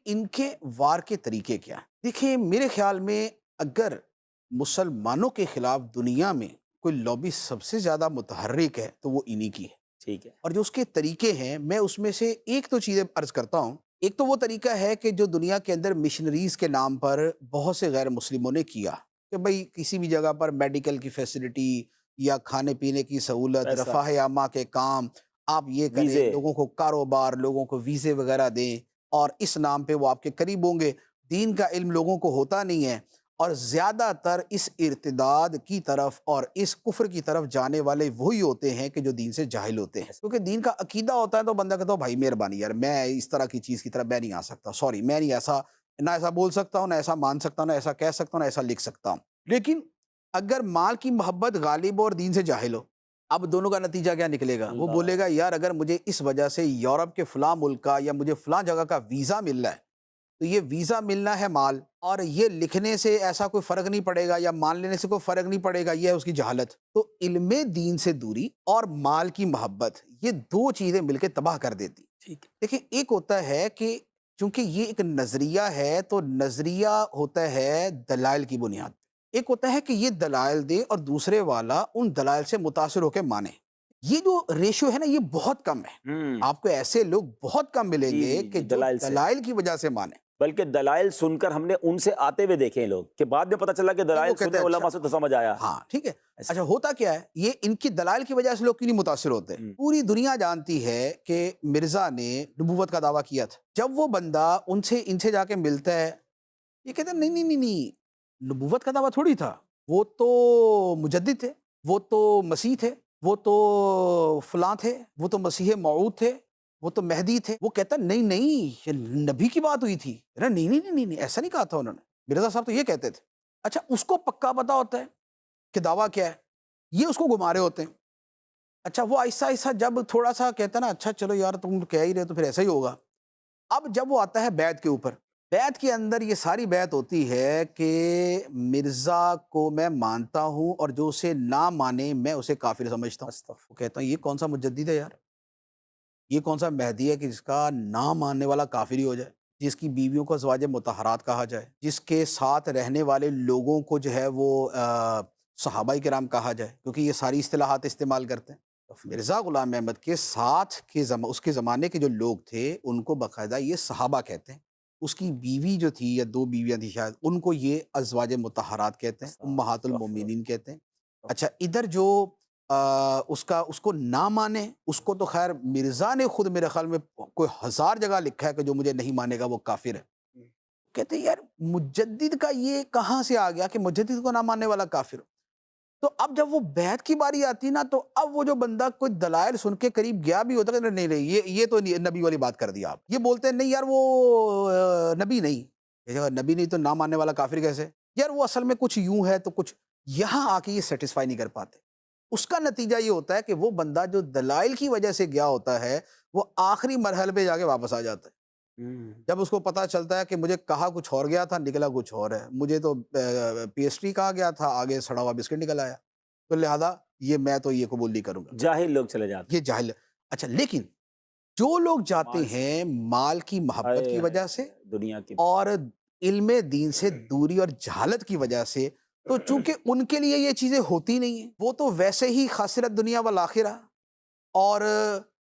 ان کے وار کے طریقے کیا ہیں؟ دیکھیں میرے خیال میں اگر مسلمانوں کے خلاف دنیا میں کوئی لابی سب سے زیادہ متحرک ہے تو وہ انہی کی ہے، ٹھیک ہے۔ اور جو اس کے طریقے ہیں میں اس میں سے ایک تو چیزیں عرض کرتا ہوں۔ ایک تو وہ طریقہ ہے کہ جو دنیا کے اندر مشنریز کے نام پر بہت سے غیر مسلموں نے کیا کہ بھئی کسی بھی جگہ پر میڈیکل کی فیسلٹی یا کھانے پینے کی سہولت، پیسہ، رفاہ عامہ کے کام آپ یہ کریں، ویزے۔ لوگوں کو کاروبار، لوگوں کو ویزے وغیرہ دیں، اور اس نام پہ وہ آپ کے قریب ہوں گے۔ دین کا علم لوگوں کو ہوتا نہیں ہے، اور زیادہ تر اس ارتداد کی طرف اور اس کفر کی طرف جانے والے وہی ہوتے ہیں کہ جو دین سے جاہل ہوتے ہیں، کیونکہ دین کا عقیدہ ہوتا ہے تو بندہ کہتا ہے بھائی مہربانی یار میں اس طرح کی چیز کی طرف میں نہیں آ سکتا، سوری میں نہیں ایسا، نہ ایسا بول سکتا ہوں، نہ ایسا مان سکتا ہوں، نہ ایسا کہہ سکتا ہوں، نہ ایسا لکھ سکتا ہوں۔ لیکن اگر مال کی محبت غالب ہو اور دین سے جاہل ہو، اب دونوں کا نتیجہ کیا نکلے گا؟ وہ بولے گا یار اگر مجھے اس وجہ سے یورپ کے فلاں ملک کا یا مجھے فلاں جگہ کا ویزا مل رہا ہے تو یہ ویزا ملنا ہے مال، اور یہ لکھنے سے ایسا کوئی فرق نہیں پڑے گا یا مان لینے سے کوئی فرق نہیں پڑے گا، یہ ہے اس کی جہالت۔ تو علم دین سے دوری اور مال کی محبت، یہ دو چیزیں مل کے تباہ کر دیتی۔ ٹھیک ہے۔ دیکھیں ایک ہوتا ہے کہ چونکہ یہ ایک نظریہ ہے تو نظریہ ہوتا ہے دلائل کی بنیاد پہ، ایک ہوتا ہے کہ یہ دلائل دے اور دوسرے والا ان دلائل سے متاثر ہو کے مانے۔ یہ جو ریشو ہے نا یہ بہت کم ہے، آپ کو ایسے لوگ بہت کم ملیں جی گے جی کہ جی، جو دلائل سے، دلائل کی وجہ سے مانے۔ بلکہ دلائل سن کر ہم نے ان سے آتے ہوئے دیکھے ہیں لوگ، کہ بعد میں پتہ چلا کہ کہ وہ دلائل کہتے سنے ہیں علماء اچھا سے تو سمجھ آیا۔ ہاں ٹھیک ہے، ایسا۔ اچھا ہوتا کیا ہے، یہ ان کی دلائل کی وجہ سے لوگ کیوں نہیں متاثر ہوتے؟ پوری دنیا جانتی ہے کہ مرزا نے نبوت کا دعویٰ کیا تھا، جب وہ بندہ ان سے جا کے ملتا ہے، یہ کہتے ہیں نہیں نہیں نہیں نہیں، نبوت کا دعویٰ تھوڑی تھا، وہ تو مجدد تھے، وہ تو مسیح تھے، وہ تو فلاں تھے، وہ تو مسیح موعود تھے، وہ تو مہدی تھے۔ وہ کہتا نہیں نہیں یہ نبی کی بات ہوئی تھی، نہیں نہیں نہیں نہیں ایسا نہیں کہا تھا انہوں نے، مرزا صاحب تو یہ کہتے تھے۔ اچھا اس کو پکا پتا ہوتا ہے کہ دعویٰ کیا ہے، یہ اس کو گھما رہے ہوتے ہیں۔ اچھا وہ آہستہ آہستہ جب تھوڑا سا کہتا ہے نا اچھا چلو یار تم کہہ ہی رہے تو پھر ایسا ہی ہوگا، اب جب وہ آتا ہے بیعت کے اوپر، بیعت کے اندر یہ ساری بیعت ہوتی ہے کہ مرزا کو میں مانتا ہوں اور جو اسے نہ مانے میں اسے کافر سمجھتا ہوں۔ استغفر۔ وہ کہتا ہوں یہ کون سا مجدد ہے یار، یہ کون سا مہدی ہے کہ جس کا نہ ماننے والا کافر ہی ہو جائے، جس کی بیویوں کو ازواج مطہرات کہا جائے، جس کے ساتھ رہنے والے لوگوں کو جو ہے وہ صحابہ کرام کہا جائے، کیونکہ یہ ساری اصطلاحات استعمال کرتے ہیں۔ مرزا غلام احمد کے ساتھ اس کے زمانے کے جو لوگ تھے ان کو باقاعدہ یہ صحابہ کہتے ہیں، اس کی بیوی جو تھی یا دو بیویاں تھیں شاید ان کو یہ ازواج مطہرات کہتے ہیں، امہات استغفر۔ المومنین کہتے ہیں۔ اچھا ادھر جو اس کو نہ مانے، اس کو تو خیر مرزا نے خود میرے خیال میں کوئی 1000 جگہ لکھا ہے کہ جو مجھے نہیں مانے گا وہ کافر ہے۔ کہتے ہیں یار مجدد کا یہ کہاں سے آ گیا کہ مجدد کو نہ ماننے والا کافر ہو؟ تو اب جب وہ بیعت کی باری آتی نا تو اب وہ جو بندہ کوئی دلائل سن کے قریب گیا بھی ہوتا ہے کہ نہیں نہیں یہ تو نبی والی بات کر دی آپ، یہ بولتے ہیں نہیں یار وہ نبی نہیں، نبی نہیں تو نہ ماننے والا کافر کیسے؟ یار وہ اصل میں کچھ یوں ہے تو کچھ، یہاں آ کے یہ سیٹسفائی نہیں کر پاتے۔ اس کا نتیجہ یہ ہوتا ہے کہ وہ بندہ جو دلائل کی وجہ سے گیا ہوتا ہے وہ آخری مرحلے پہ جا کے واپس آ جاتا ہے، جب اس کو پتا چلتا ہے کہ مجھے کہا کچھ اور گیا تھا نکلا کچھ اور ہے، مجھے تو پیسٹری کہا گیا تھا آگے سڑا ہوا بسکٹ نکل آیا، تو لہذا میں تو یہ قبول نہیں کروں گا، جاہل لوگ چلے جاتے یہ جاہل۔ اچھا لیکن جو لوگ ہیں جاتے مال سے، ہیں مال کی محبت کی وجہ سے دنیا کی۔ اور علم دین سے دوری اور جہالت کی وجہ سے، تو چونکہ ان کے لیے یہ چیزیں ہوتی نہیں ہیں، وہ تو ویسے ہی خاسرت دنیا والآخرہ، اور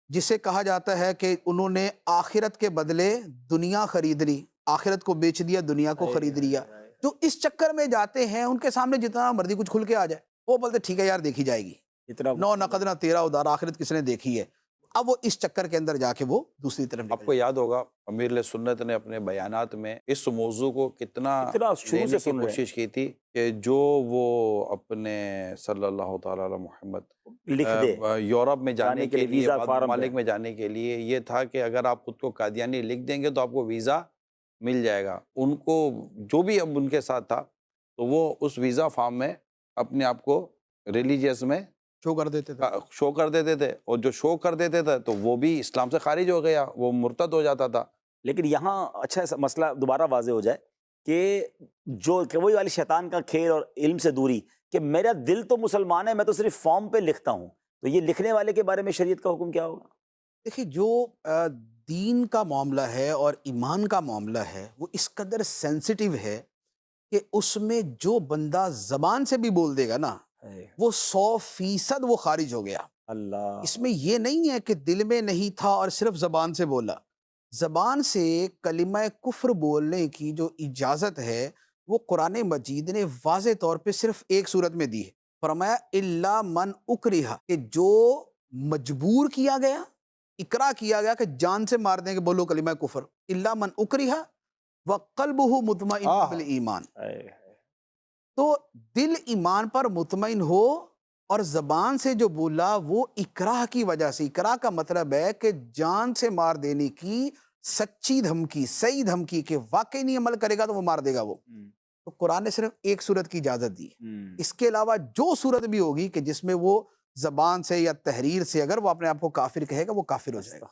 جسے کہا جاتا ہے کہ انہوں نے آخرت کے بدلے دنیا خرید لی، آخرت کو بیچ دیا دنیا کو خرید لیا، جو اس چکر میں جاتے ہیں ان کے سامنے جتنا مرضی کچھ کھل کے آ جائے وہ بولتے ٹھیک ہے یار دیکھی جائے گی، اتنا نو نقد نہ تیرا ادار، آخرت کس نے دیکھی ہے؟ اب وہ اس چکر کے اندر جا کے وہ دوسری طرف آپ نکل کو جائے۔ یاد ہوگا امیر علیہ سنت نے اپنے بیانات میں اس موضوع کو کتنا شروع لینے سے کی سن رہے ہیں، کوشش کی تھی کہ جو وہ اپنے صلی اللہ تعالی علی محمد لکھ دے یورپ میں جانے کے لیے ویزا بعض فارم ممالک پہ۔ میں جانے کے لیے یہ تھا کہ اگر آپ خود کو قادیانی لکھ دیں گے تو آپ کو ویزا مل جائے گا۔ ان کو جو بھی اب ان کے ساتھ تھا تو وہ اس ویزا فارم میں اپنے آپ کو ریلیجیس میں شو کر دیتے تھے۔ شو کر دیتے تھے، اور جو شو کر دیتے تھے تو وہ بھی اسلام سے خارج ہو گیا، وہ مرتد ہو جاتا تھا۔ لیکن یہاں اچھا مسئلہ دوبارہ واضح ہو جائے کہ وہی والی شیطان کا کھیل اور علم سے دوری، کہ میرا دل تو مسلمان ہے میں تو صرف فارم پہ لکھتا ہوں، تو یہ لکھنے والے کے بارے میں شریعت کا حکم کیا ہوگا؟ دیکھیے جو دین کا معاملہ ہے اور ایمان کا معاملہ ہے وہ اس قدر سینسیٹیو ہے کہ اس میں جو بندہ زبان سے بھی بول دے گا نا وہ 100% وہ خارج ہو گیا. اللہ اس میں یہ نہیں ہے کہ دل میں نہیں تھا اور صرف زبان سے بولا. زبان سے کلمہ کفر بولنے کی جو اجازت ہے وہ قرآن مجید نے واضح طور پہ صرف ایک صورت میں دی ہے. فرمایا الا من اکرہ، کہ جو مجبور کیا گیا، اکرا کیا گیا کہ جان سے مار دیں کہ بولو کلمہ کفر. الا من اکرہ وقلبہ مطمئن بالایمان، تو دل ایمان پر مطمئن ہو اور زبان سے جو بولا وہ اکراہ کی وجہ سے. اکراہ کا مطلب ہے کہ جان سے مار دینے کی سچی دھمکی، صحیح دھمکی کہ واقعی نہیں عمل کرے گا تو وہ مار دے گا وہ. تو قرآن نے صرف ایک صورت کی اجازت دی ہے. اس کے علاوہ جو صورت بھی ہوگی کہ جس میں وہ زبان سے یا تحریر سے اگر وہ اپنے آپ کو کافر کہے گا وہ کافر ہو جائے گا.